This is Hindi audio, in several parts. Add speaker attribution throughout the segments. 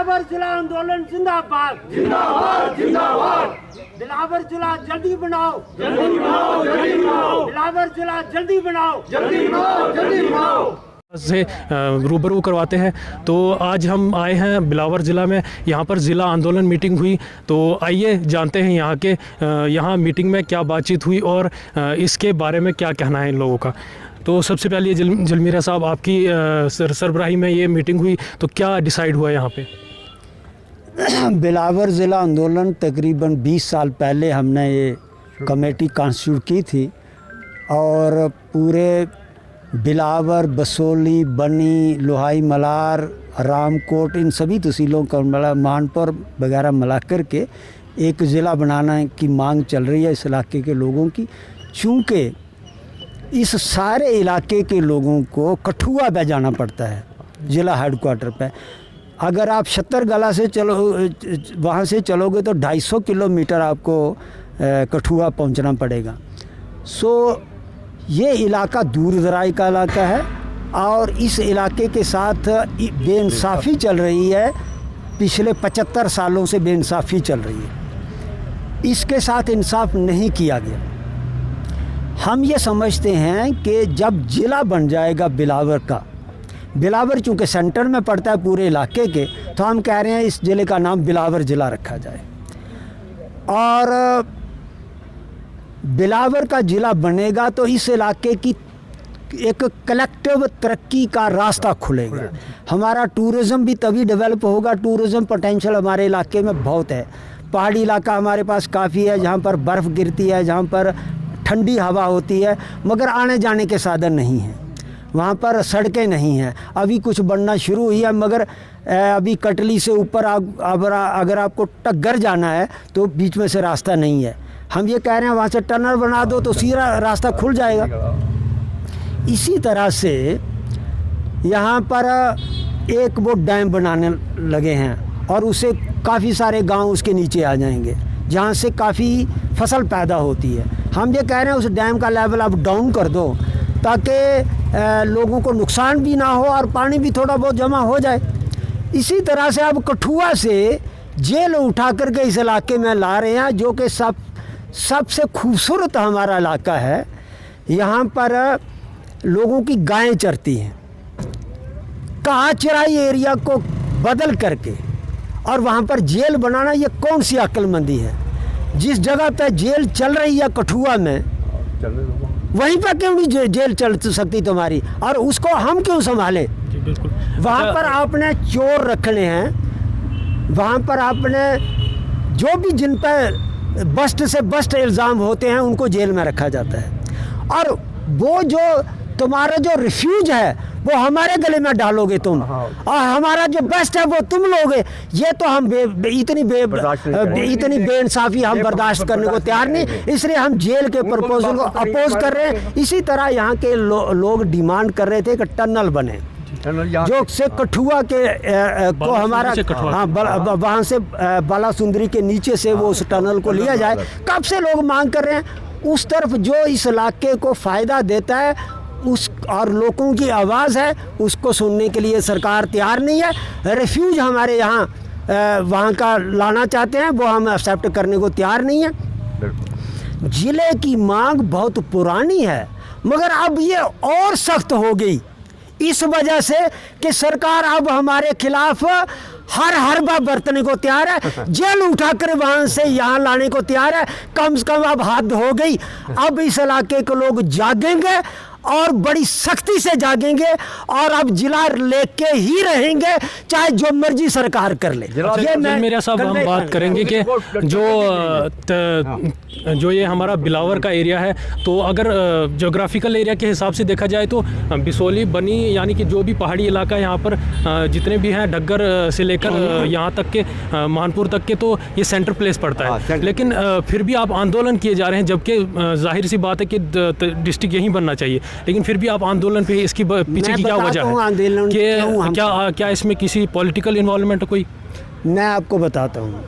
Speaker 1: बिलावर जिला आंदोलन जिंदाबाद
Speaker 2: जिंदाबाद जिंदाबाद।
Speaker 1: बिलावर जिला जल्दी बनाओ,
Speaker 2: जल्दी बनाओ, जल्दी बनाओ,
Speaker 1: बिलावर जिला जल्दी बनाओ,
Speaker 2: जल्दी बनाओ, जल्दी बनाओ
Speaker 3: से रूबरू करवाते हैं। तो आज हम आए हैं बिलावर ज़िला में, यहाँ पर ज़िला आंदोलन मीटिंग हुई। तो आइए जानते हैं यहाँ के यहाँ मीटिंग में क्या बातचीत हुई और इसके बारे में क्या कहना है इन लोगों का। तो सबसे पहले जलमीरा साहब, आपकी सरबराही में ये मीटिंग हुई, तो क्या डिसाइड हुआ यहाँ पे?
Speaker 4: बिलावर ज़िला आंदोलन तकरीबन 20 साल पहले हमने ये कमेटी कॉन्स्टिट्यूट की थी और पूरे बिलावर, बसोली, बनी, लोहाई मलार, रामकोट, इन सभी तहसीलों का मानपुर वगैरह मिला कर के एक ज़िला बनाना की मांग चल रही है इस इलाके के लोगों की। चूँकि इस सारे इलाके के लोगों को कठुआ पे जाना पड़ता है, ज़िला हेडक्वार्टर पे। अगर आप शतरगला से वहाँ से चलोगे तो 250 किलोमीटर आपको कठुआ पहुँचना पड़ेगा। ये इलाका दूर दराज का इलाका है और इस इलाके के साथ बेइंसाफ़ी चल रही है। पिछले 75 सालों से बेइंसाफ़ी चल रही है, इसके साथ इंसाफ नहीं किया गया। हम ये समझते हैं कि जब ज़िला बन जाएगा बिलावर का, बिलावर चूँकि सेंटर में पड़ता है पूरे इलाके के, तो हम कह रहे हैं इस ज़िले का नाम बिलावर ज़िला रखा जाए और बिलावर का ज़िला बनेगा तो इस इलाके की एक कलेक्टिव तरक्की का रास्ता खुलेगा। हमारा टूरिज़्म भी तभी डेवलप होगा। टूरिज़्म पोटेंशियल हमारे इलाके में बहुत है। पहाड़ी इलाका हमारे पास काफ़ी है, जहाँ पर बर्फ़ गिरती है, जहाँ पर ठंडी हवा होती है, मगर आने जाने के साधन नहीं हैं। वहाँ पर सड़कें नहीं हैं। अभी कुछ बनना शुरू हुई है, मगर अभी कटली से ऊपर अगर आपको टग्गर जाना है तो बीच में से रास्ता नहीं है। हम ये कह रहे हैं वहाँ से टनल बना दो तो सीधा रास्ता खुल जाएगा। इसी तरह से यहाँ पर एक वो डैम बनाने लगे हैं और उसे काफ़ी सारे गांव उसके नीचे आ जाएंगे, जहाँ से काफ़ी फसल पैदा होती है। हम ये कह रहे हैं उस डैम का लेवल आप डाउन कर दो ताकि लोगों को नुकसान भी ना हो और पानी भी थोड़ा बहुत जमा हो जाए। इसी तरह से अब कठुआ से जेल उठा करके इस इलाके में ला रहे हैं, जो कि सबसे खूबसूरत हमारा इलाका है। यहाँ पर लोगों की गायें चरती हैं। कहाँ चराई एरिया को बदल करके और वहाँ पर जेल बनाना, ये कौन सी अक्लमंदी है? जिस जगह पे जेल चल रही है कठुआ में, वहीं पर क्यों नहीं जेल चल सकती तुम्हारी? और उसको हम क्यों संभालें? वहाँ पर आपने चोर रखने हैं, वहाँ पर आपने जो भी जिन पर बस्ट से बस्ट इल्ज़ाम होते हैं उनको जेल में रखा जाता है। और वो जो तुम्हारा जो रिफ्यूज है वो हमारे गले में डालोगे तुम, और हमारा जो बेस्ट है वो तुम लोगे। ये तो हम इतनी बेइंसाफ़ी हम बर्दाश्त करने को तैयार नहीं, इसलिए हम जेल के प्रपोजल को अपोज कर रहे हैं। इसी तरह यहाँ के लोग डिमांड कर रहे थे कि टनल बने, जो से कठुआ के को हमारा वहाँ से बालासुंदरी के नीचे से वो उस टनल को लिया जाए। कब से लोग मांग कर रहे हैं। उस तरफ जो इस इलाके को फ़ायदा देता है उस और लोगों की आवाज़ है, उसको सुनने के लिए सरकार तैयार नहीं है। रिफ्यूज हमारे यहाँ वहाँ का लाना चाहते हैं, वो हम एक्सेप्ट करने को तैयार नहीं है। ज़िले की मांग बहुत पुरानी है, मगर अब ये और सख्त हो गई इस वजह से कि सरकार अब हमारे खिलाफ हर हरबा बरतने को तैयार है। जेल उठाकर वहाँ से यहाँ लाने को तैयार है। कम से कम अब हद हो गई। अब इस इलाके के लोग जागेंगे और बड़ी सख्ती से जागेंगे और अब जिला लेके ही रहेंगे, चाहे जो मर्जी सरकार कर ले।
Speaker 3: ये मेरे साहब हम बात करेंगे कि जो ये हमारा बिलावर का एरिया है, तो अगर ज्योग्राफिकल एरिया के हिसाब से देखा जाए तो बिसोली, बनी, यानी कि जो भी पहाड़ी इलाका यहाँ पर जितने भी हैं, डग्गर से लेकर यहाँ तक के मानपुर तक के, तो ये सेंटर प्लेस पड़ता है। लेकिन फिर भी आप आंदोलन किए जा रहे हैं, जबकि जाहिर सी बात है कि डिस्ट्रिक्ट यहीं बनना चाहिए, लेकिन फिर भी आप आंदोलन पे, इसकी पीछे की क्या वजह है? कि क्या इसमें किसी पॉलिटिकल इन्वॉल्वमेंट कोई?
Speaker 4: मैं आपको बताता हूँ।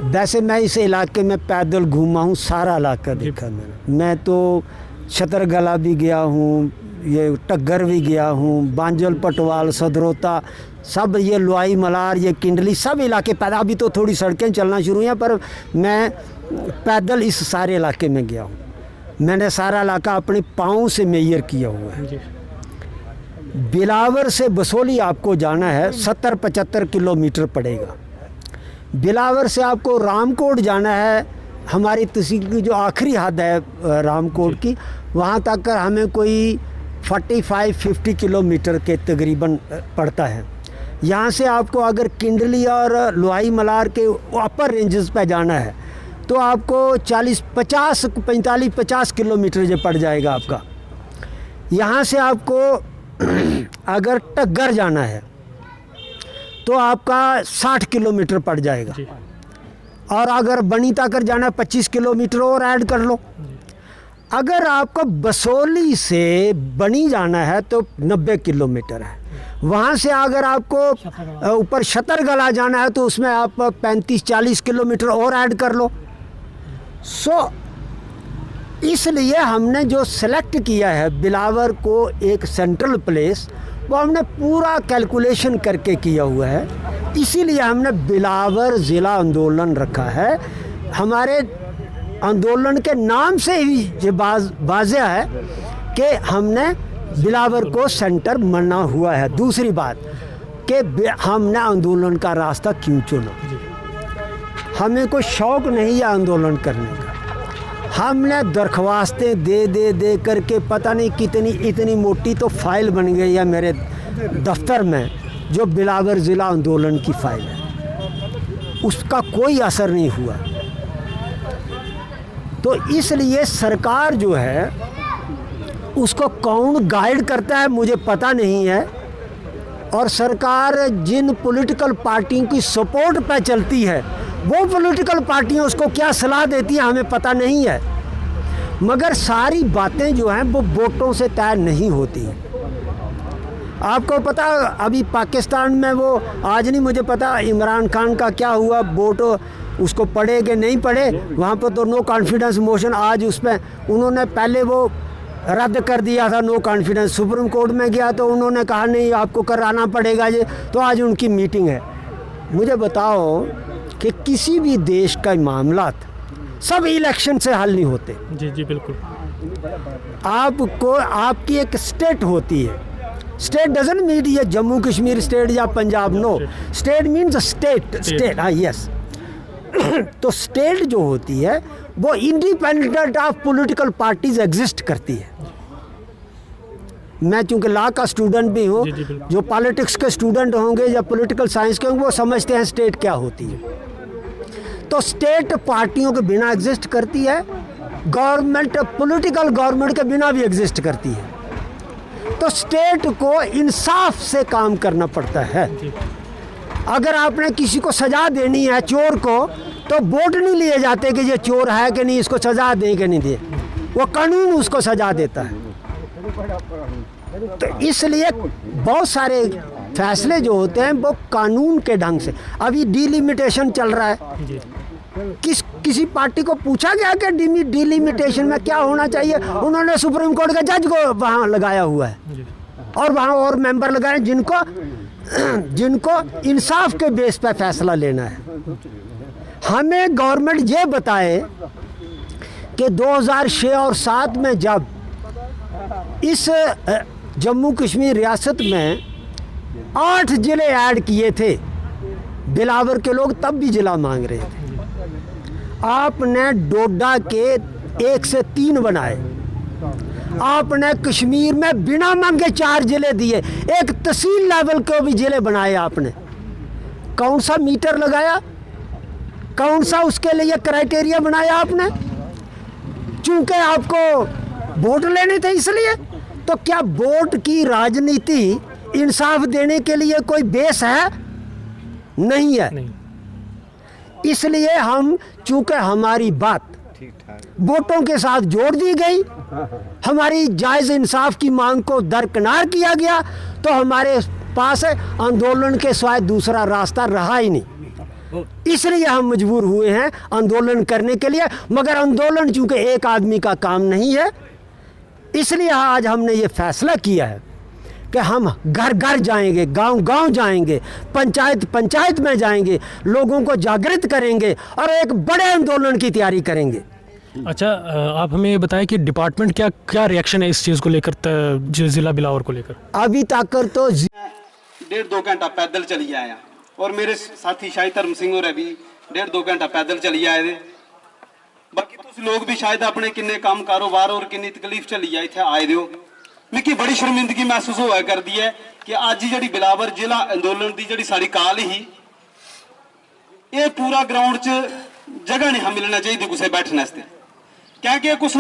Speaker 4: वैसे मैं इस इलाके में पैदल घूमा हूँ, सारा इलाका देखा मैंने। मैं तो छतरगला भी गया हूँ, ये टग्गर भी गया हूँ, बांजल, पटवाल, सदरोता, सब ये लोई मलार, ये किंडली, सब इलाके पैदा, अभी तो थोड़ी सड़कें चलना शुरू हैं, पर मैं पैदल इस सारे इलाके में गया हूँ। मैंने सारा इलाका अपने पाँव से मेजर किया हुआ है। बिलावर से बसोली आपको जाना है 70-75 किलोमीटर पड़ेगा। बिलावर से आपको रामकोट जाना है, हमारी तहसील की जो आखिरी हद है रामकोट की, वहाँ तक कर हमें कोई 45-50 किलोमीटर के तकरीबन पड़ता है। यहाँ से आपको अगर किंडली और लोई मलार के अपर रेंजेस पे जाना है तो आपको 45-50 किलोमीटर जो पड़ जाएगा आपका। यहाँ से आपको अगर टग्गर जाना है तो आपका 60 किलोमीटर पड़ जाएगा, और अगर बनी तक जाना है 25 किलोमीटर और ऐड कर लो। अगर आपको बसोली से बनी जाना है तो 90 किलोमीटर है। वहाँ से अगर आपको ऊपर शतरगला जाना है तो उसमें आप 35-40 किलोमीटर और ऐड कर लो। इसलिए हमने जो सेलेक्ट किया है बिलावर को एक सेंट्रल प्लेस, वो हमने पूरा कैलकुलेशन करके किया हुआ है। इसीलिए हमने बिलावर ज़िला आंदोलन रखा है। हमारे आंदोलन के नाम से ही ये वाज़ेह है कि हमने बिलावर को सेंटर माना हुआ है। दूसरी बात कि हमने आंदोलन का रास्ता क्यों चुना, हमें कोई शौक़ नहीं है आंदोलन करने का। हमने दरख्वास्तें दे करके पता नहीं कितनी इतनी मोटी तो फाइल बन गई है मेरे दफ्तर में, जो बिलावर ज़िला आंदोलन की फाइल है, उसका कोई असर नहीं हुआ। तो इसलिए सरकार जो है उसको कौन गाइड करता है मुझे पता नहीं है, और सरकार जिन पॉलिटिकल पार्टियों की सपोर्ट पे चलती है वो पॉलिटिकल पार्टियां उसको क्या सलाह देती हैं हमें पता नहीं है। मगर सारी बातें जो हैं वो वोटों से तय नहीं होती हैं। आपको पता अभी पाकिस्तान में वो आज नहीं मुझे पता इमरान खान का क्या हुआ, वोट उसको पढ़े कि नहीं पढ़े, वहाँ पर तो नो कॉन्फिडेंस मोशन आज उस पर उन्होंने पहले वो रद्द कर दिया था, नो कॉन्फिडेंस। सुप्रीम कोर्ट में गया तो उन्होंने कहा नहीं आपको कराना पड़ेगा ये, तो आज उनकी मीटिंग है। मुझे बताओ कि किसी भी देश का मामला सब इलेक्शन से हल नहीं होते।
Speaker 3: जी बिल्कुल।
Speaker 4: आपको आपकी एक स्टेट होती है, स्टेट डजंट मीन ये जम्मू कश्मीर स्टेट या Punjab, no, state means state, हाँ यस। तो स्टेट जो होती है वो independent of political parties exist करती है। मैं चूंकि लॉ का स्टूडेंट भी हूँ, जो पॉलिटिक्स के स्टूडेंट होंगे या पॉलिटिकल साइंस के होंगे वो समझते हैं स्टेट क्या होती है। तो स्टेट पार्टियों के बिना एग्जिस्ट करती है, गवर्नमेंट पॉलिटिकल गवर्नमेंट के बिना भी एग्जिस्ट करती है। तो स्टेट को इंसाफ से काम करना पड़ता है। अगर आपने किसी को सज़ा देनी है चोर को, तो वोट नहीं लिए जाते कि ये चोर है कि नहीं, इसको सज़ा दें कि नहीं दे, वो कानून उसको सज़ा देता है। तो इसलिए बहुत सारे फैसले जो होते हैं वो कानून के ढंग से। अभी डिलिमिटेशन चल रहा है, किसी पार्टी को पूछा गया कि डिलिमिटेशन में क्या होना चाहिए, उन्होंने सुप्रीम कोर्ट के जज को वहाँ लगाया हुआ है, और वहाँ और मेंबर लगाए जिनको इंसाफ के बेस पर फैसला लेना है। हमें गवर्नमेंट ये बताए कि 2006 और 7 में जब इस जम्मू कश्मीर रियासत में 8 ज़िले ऐड किए थे, बिलावर के लोग तब भी ज़िला मांग रहे थे। आपने डोडा के 1 से 3 बनाए, आपने कश्मीर में बिना मांगे 4 ज़िले दिए, एक तहसील लेवल के भी ज़िले बनाए आपने। कौन सा मीटर लगाया, कौन सा उसके लिए क्राइटेरिया बनाया आपने? चूंकि आपको वोट लेने थे इसलिए। तो क्या वोट की राजनीति इंसाफ देने के लिए कोई बेस है? नहीं है। नहीं। इसलिए हम चूंकि हमारी बात वोटों के साथ जोड़ दी गई, हमारी जायज़ इंसाफ की मांग को दरकिनार किया गया, तो हमारे पास आंदोलन के सिवाय दूसरा रास्ता रहा ही नहीं। इसलिए हम मजबूर हुए हैं आंदोलन करने के लिए। मगर आंदोलन चूंकि एक आदमी का काम नहीं है, इसलिए आज हमने ये फैसला किया है कि हम घर घर जाएंगे, गांव गांव जाएंगे, पंचायत पंचायत में जाएंगे, लोगों को जागृत करेंगे और एक बड़े आंदोलन की तैयारी करेंगे।
Speaker 3: अच्छा, आप हमें ये बताएं कि डिपार्टमेंट क्या क्या रिएक्शन है इस चीज़ को लेकर, ज़िला बिलावर को लेकर?
Speaker 4: अभी तक तो
Speaker 5: 1.5-2 घंटा पैदल चली आया और मेरे साथी शाहिद धर्म सिंह होर भी 1.5-2 घंटा पैदल चली आए दे। बाकी तुम लोग भी शायद अपने किन्ने काम कारोबार और किन्नी तकलीफ चली है इतने आए हो। मिगी बड़ी शर्मिंदगी महसूस होया करती है कि अज जी बिलावर जिला अंदोलन की जी साड़ी काल ही ये पूरा ग्राउंड च जगह नहीं मिलना चाहिए किसी बैठने वास्ते, क्योंकि कुछ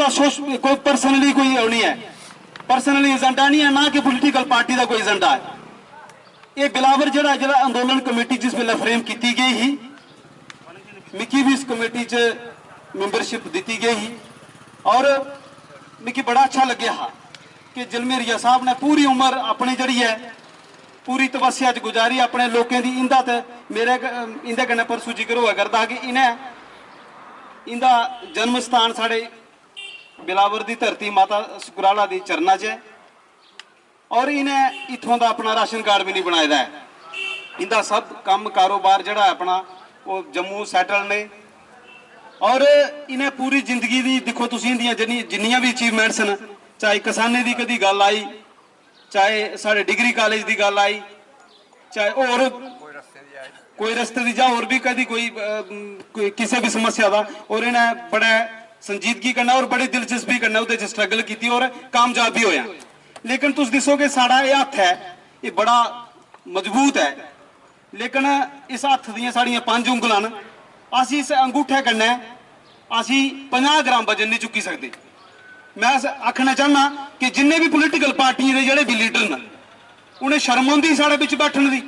Speaker 5: कोई परसनली कोई नहीं है, परसनली एजेंडा नहीं है, ना कि पोलिटिकल पार्टी का कोई एजेंडा है। ये बिलावर जिला अंदोलन कमेटी जिस वेले फ्रेम की गई ही, मिकी भी इस कमेटी च मैंबरशिप दी गई ही और मिकी बड़ा अच्छा लगे हा कि जलमेरिया साहब ने पूरी उम्र अपनी जड़ी है पूरी तपस्या च गुजारी अपने लोगों की। इंदा तो मेरे इंदे कन्नै परसों जिक्र हुआ करता कि इन्हें इंदा जन्म स्थान साढ़े बिलावर की धरती माता सुकराला की चरना च है और इन्हें इतों का अपना राशन कार्ड भी नहीं बनाया है। इंदा सब काम कारोबार जड़ा अपना वो जम्मू सैटल ने और इन्हें पूरी जिंदगी की देखो तुसीं इंदियां जिन्नियां भी अचीवमेंट्स न, चाहे किसानी की कदी गल आई, चाहे साढ़े डिग्री कॉलेज की गल आई, चाहे और कोई रस्ते की जा और भी कभी कोई किसी भी समस्या का, और इन्हें बड़ा संजीदगी करना और बड़ी दिलचस्पी करना उहदे च स्ट्रगल की और कामयाब भी होया। लेकिन तुम दिसोगे साड़ा ये हथ है ये बड़ा मजबूत है, लेकिन इस हथ दियां साड़ियां 5 उंगलां न, असी इस अंगूठे कन्नै असी 50 ग्राम वजन नहीं चुकी सकते। मैं आखना चाहना कि जिन्ने भी पोलिटिकल पार्टियां के जिहड़े भी लीडर न उन्हें शर्म आउंदी साढ़े विच बैठण दी।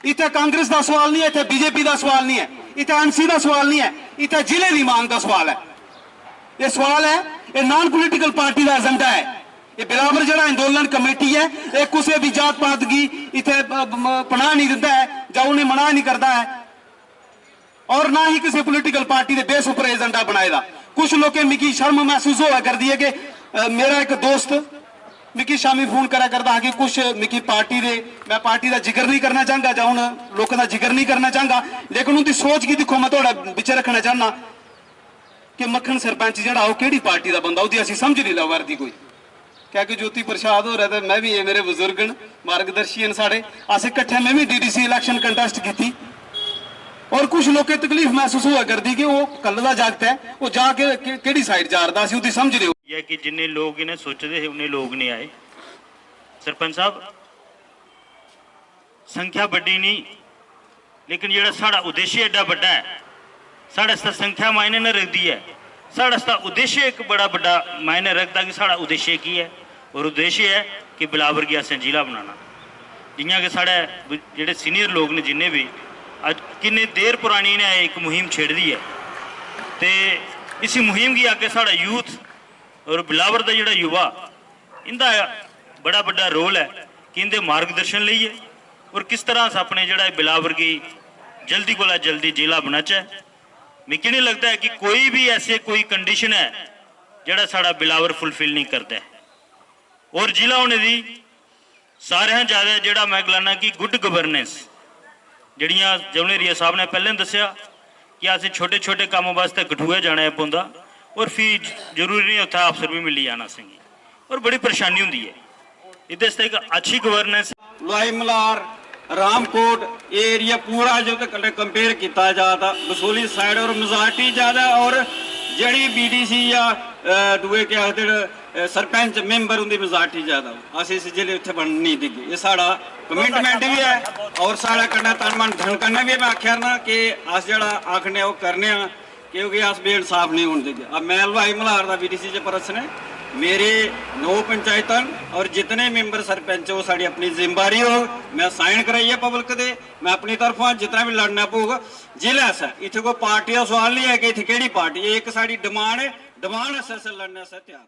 Speaker 5: इत्थे कांग्रेस का सवाल नहीं है, इत्थे बीजेपी का सवाल नहीं है, इत्थे एनसी का सवाल नहीं है, इत्थे जिले की मांग का सवाल है। ये सवाल है, ये नॉन पोलिटिकल पार्टी का एजेंडा है। ये बिलावर जिहड़ा अंदोलन कमेटी है ये किसी भी जात पात की इत्थे पनाह नहीं दिंदा है जां उन्हें मना नहीं करता है और ना ही किसी पोलिटिकल पार्टी के बेस उपर एजेंडा बनाएगा। कुछ लोग मिकी शर्म महसूस होया करती है कि मेरा एक दोस्त मिकी शामी फोन करा करता है कि कुछ मिकी पार्टी दे, मैं पार्टी का जिक्र नहीं करना चाहता जां हुण लोगों का जिक्र नहीं करना चाहता, लेकिन उनकी सोच की देखो मैं थोड़ा विच रखना चाहना कि मक्खन सरपंच जिहड़ा वो किहड़ी पार्टी का बंदा, उसकी असीं समझ नहीं लगा करदी कोई। क्योंकि ज्योति प्रसाद हो रहा है, मैं भी मेरे बुजुर्ग मार्गदर्शी हैं साढ़े, अस इकट्ठे मैं भी DDC इलैक्शन कंटेस्ट की और कुछ लोग तकलीफ महसूस हुआ करती कि वो कल का जागत है वो जाके केड़ी साइड जा रहा उसकी समझ नहीं
Speaker 6: है कि जिन्ने लोग इन्हें सोचते थे उन्हें लोग नहीं आए। सरपंच साहब संख्या बड़ी नहीं, लेकिन जो साड़ा उद्देश्य एडा बड़ा है, साढ़े संख्या मायने न रखती है, साढ़ा उद्देश्य एक बड़ा बड़ा मायने रखता कि साड़ा उद्देश्य की है, और उद्देश्य है कि बिलावर की असें जिला बनाना। जियां कि साढ़े जेडे सीनियर लोग ने जिन्हें भी अज किन्नी देर पुरानी ने एक मुहिम छेड़ दी है, तो इसी मुहिम की आगे साढ़ा यूथ और बिलावर का जोड़ा युवा इनका बड़ा बड़ा रोल है कि इनके मार्गदर्शन लिए और किस तरह से अपने जोड़ा बिलावर की जल्दी को जल्दी जिला बनाचे। मिगी नहीं लगता है कि कोई भी ऐसे कोई कंडीशन है जोड़ा साड़ा बिलावर फुलफिल नहीं करता है, और जिला होने की सारे ज़्यादा जोड़ा मैं गलाना कि गुड गवर्नेंस जड़ियाँ जवनेरिया साहब ने पहले दसिया कि असें छोटे छोटे कामों वास्ते कठुए जाना पौंदा और फिर जरूरी नहीं उत्थे अफसर भी मिली जाना सेंगी और बड़ी परेशानी होंदी है। इहदे एक अच्छी गवर्नेंस
Speaker 5: लोहाई मलार रामकोट ये एरिया पूरा जो कंपेयर किया जाता बसोली साइड और मेजॉरिटी ज़्यादा और जड़ी BDC या दुए क्या आखते सरपंच मैंबर उनकी मेजॉरिटी ज़्यादा अस इस जिले उत्थे बन नहीं दिखे। ये साड़ा कमिटमेंट भी है और साड़ा कन्नै तन मन धन कन्नै भी मैं आख्या ना कि अस जड़ा आखने वो करने क्योंकि अस बेइंसाफ नहीं होने देंगे। अब मैं लोहाई मल्हार का BDC च परस ने मेरे 9 पंचायतन और जितने मेंबर सरपंच वो साड़ी अपनी जिम्मेदारी हो मैं साइन कराइए पब्लिक दे, मैं अपनी तरफों जितना भी लड़ना पऊगा जिला से इतने कोई पार्टी का सवाल नहीं है कि इतने केड़ी पार्टी, एक साड़ी डिमांड है, डिमांड अस लड़ने से तैयार।